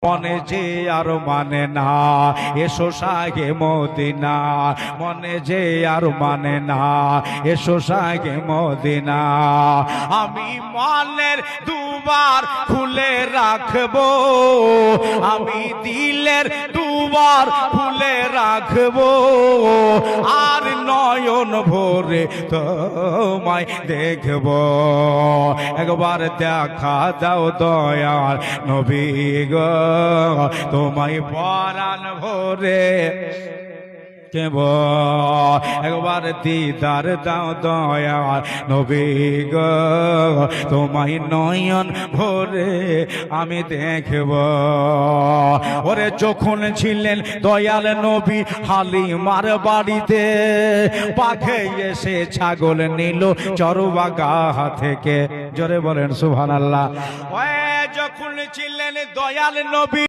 মনে যে আর মানে না এসো শাহে মদিনা, মনে যে আর মানে না এসো শাহে মদিনা। আমি মনের দুবার খুলে রাখবো, আমি দিলের দুবার খুলে রাখবো, আর নয়ন ভরে তোমায় দেখবো। একবার দেখা দাও দয়াল নবী গো, তোমায় পরাণ ভরে কেব। একবার দিদার দাও দয়াল নবী গো, তোমায় নয়ন ভরে আমি দেখব। ওরে যখন ছিলেন দয়াল নবী হালিমার বাড়িতে, পাখে এসে ছাগল নিল চরবাগা থেকে। জোরে বলেন সুবহানাল্লাহ। যখন ছিলেন দয়াল নবী